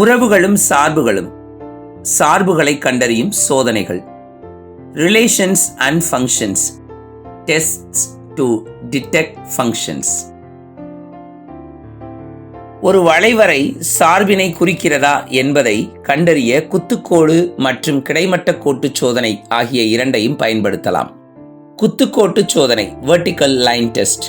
உறவுகளும் சார்புகளும், சார்புகளை கண்டறியும் சோதனைகள். Relations and functions, tests to detect functions. ஒரு வளைவரை சார்பினை குறிக்கிறதா என்பதை கண்டறிய குத்துக்கோடு மற்றும் கிடைமட்ட கோட்டு சோதனை ஆகிய இரண்டையும் பயன்படுத்தலாம். குத்துக்கோட்டு சோதனை, வெர்டிக்கல் லைன் டெஸ்ட்.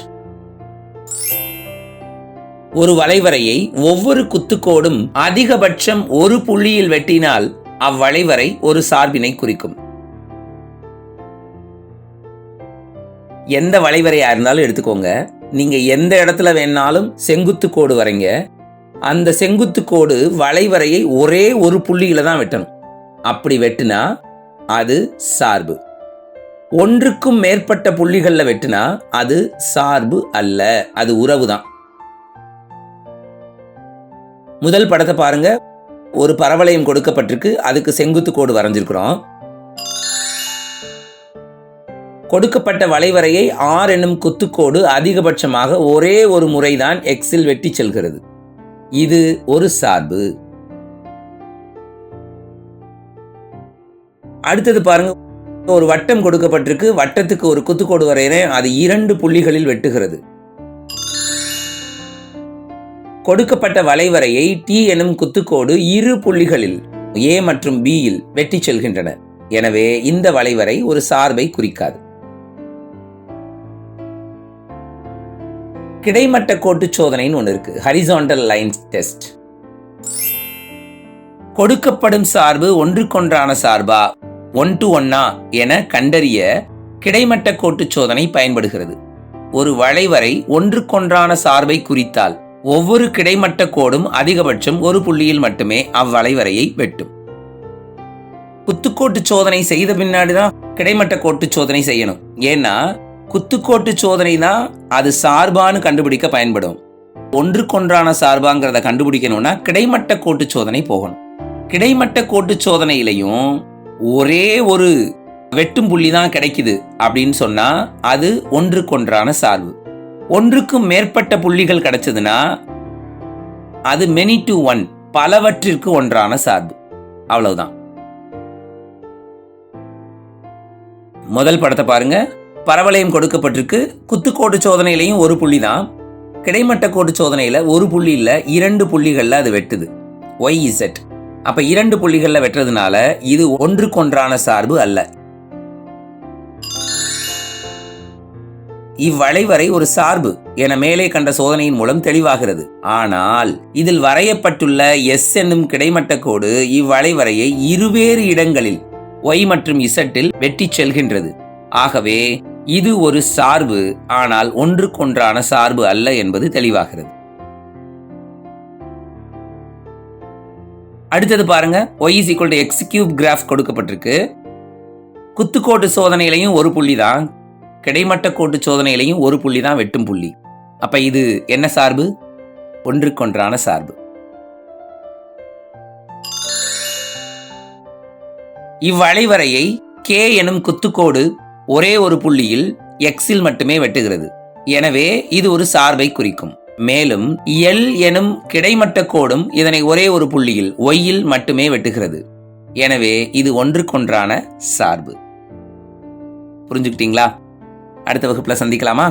ஒரு வளைவரையை ஒவ்வொரு குத்துக்கோடும் அதிகபட்சம் ஒரு புள்ளியில் வெட்டினால் அவ்வளைவரை ஒரு சார்பினை குறிக்கும். எந்த வளைவரையா இருந்தாலும் எடுத்துக்கோங்க, நீங்க எந்த இடத்துல வேணாலும் செங்குத்து கோடு வரைங்க. அந்த செங்குத்து கோடு வளைவரையை ஒரே ஒரு புள்ளியில தான் வெட்டணும். அப்படி வெட்டினா அது சார்பு. ஒன்றுக்கும் மேற்பட்ட புள்ளிகள்ல வெட்டினா அது சார்பு அல்ல, அது உறவு தான். முதல் படத்தை பாருங்க. ஒரு பரவளையம் கொடுக்கப்பட்டிருக்கு, அதுக்கு செங்குத்து கோடு வரைஞ்சிருக்கிறோம். கொடுக்கப்பட்ட வளைவரையை R என்னும் குத்துக்கோடு அதிகபட்சமாக ஒரே ஒரு முறைதான் எக்ஸில் வெட்டி செல்கிறது. இது ஒரு சார்பு. அடுத்தது பாருங்க, ஒரு வட்டம் கொடுக்கப்பட்டிருக்கு, வட்டத்துக்கு ஒரு குத்துக்கோடு வரைகிறேன், அது 2 புள்ளிகளில் வெட்டுகிறது. கொடுக்கப்பட்ட வளைவரையை T எனும் குத்துக்கோடு 2 புள்ளிகளில் A மற்றும் B யில் வெட்டி செல்கின்றன. எனவே இந்த வளைவரை ஒரு சார்பை குறிக்காது. கிடைமட்ட கோட்டு சோதனைன்னு ஒன்று இருக்கு, ஹரிசாண்டல் லைன் டெஸ்ட். கொடுக்கப்படும் சார்பு ஒன்றுக்கொன்றான சார்பா, 1 to 1 என கண்டறிய கிடைமட்ட கோட்டு சோதனை பயன்படுகிறது. ஒரு வளைவரை ஒன்றுக்கொன்றான சார்பை குறித்தால் ஒவ்வொரு கிடைமட்ட கோடும் அதிகபட்சம் ஒரு புள்ளியில் மட்டுமே அவ்வளைவரையை வெட்டும். குத்துக்கோட்டு சோதனை செய்த பின்னாடிதான் கிடைமட்ட கோட்டு சோதனை செய்யணும். ஏன்னா குத்துக்கோட்டு சோதனை தான் அது சார்பான்னு கண்டுபிடிக்க பயன்படும். ஒன்றுக்கொன்றான சார்பாங்கிறத கண்டுபிடிக்கணும்னா கிடைமட்ட கோட்டு சோதனை போகணும். கிடைமட்ட கோட்டு சோதனையிலையும் ஒரே ஒரு வெட்டும் புள்ளி தான் கிடைக்குது அப்படின்னு சொன்னா அது ஒன்றுக்கொன்றான சார்பு. ஒன்றுக்கும் மேற்பட்ட புள்ளிகள் கிடைச்சதுன்னா அது many to one, பலவற்றிற்கு ஒன்றான சார்பு. அவ்வளவுதான். முதல் படத்தை பாருங்க. பரவளையம் கொடுக்கப்பட்டிருக்கு, குத்துக்கோட்டு சோதனையிலையும் ஒரு புள்ளி தான், கிடைமட்ட கோட்டு சோதனையில ஒரு புள்ளி இல்ல 2 புள்ளிகள்ல அது வெட்டுது, YZ. அப்ப 2 புள்ளிகள்ல வெட்டுறதுனால இது ஒன்றுக்கொன்றான சார்பு அல்ல. இவ்வளைவரை ஒரு சார்பு என மேலே கண்ட சோதனையின் மூலம் தெளிவாகிறது. ஆனால் இதில் வரையப்பட்டுள்ள S என்னும் கிடைமட்ட கோடு இவ்வளைவரையை இருவேறு இடங்களில் Y மற்றும் Z இல் வெட்டி செல்கின்றது. ஆகவே இது ஒரு சார்பு, ஆனால் ஒன்றுக்கொன்றான சார்பு அல்ல என்பது தெளிவாகிறது. அடுத்தது பாருங்க, y = x³ கிராஃப் கொடுக்கப்பட்டிருக்கு. குத்துக்கோட்டு சோதனையிலையும் ஒரு புள்ளி தான், கிடைமட்ட கோட்டு சோதனையிலையும் ஒரு புள்ளி தான் வெட்டும் புள்ளி. அப்ப இது என்ன சார்பு? ஒன்றுக்கொன்றான சார்பு. இவ்வளைவரையை K எனும் குத்துக்கோடு ஒரே ஒரு புள்ளியில் எக்ஸில் மட்டுமே வெட்டுகிறது. எனவே இது ஒரு சார்பை குறிக்கும். மேலும் L எனும் கிடைமட்ட கோடும் இதனை ஒரே ஒரு புள்ளியில் ஒய்யில் மட்டுமே வெட்டுகிறது. எனவே இது ஒன்றுக்கொன்றான சார்பு. புரிஞ்சுக்கிட்டீங்களா? அடுத்த வகுப்புல சந்திக்கலாமா?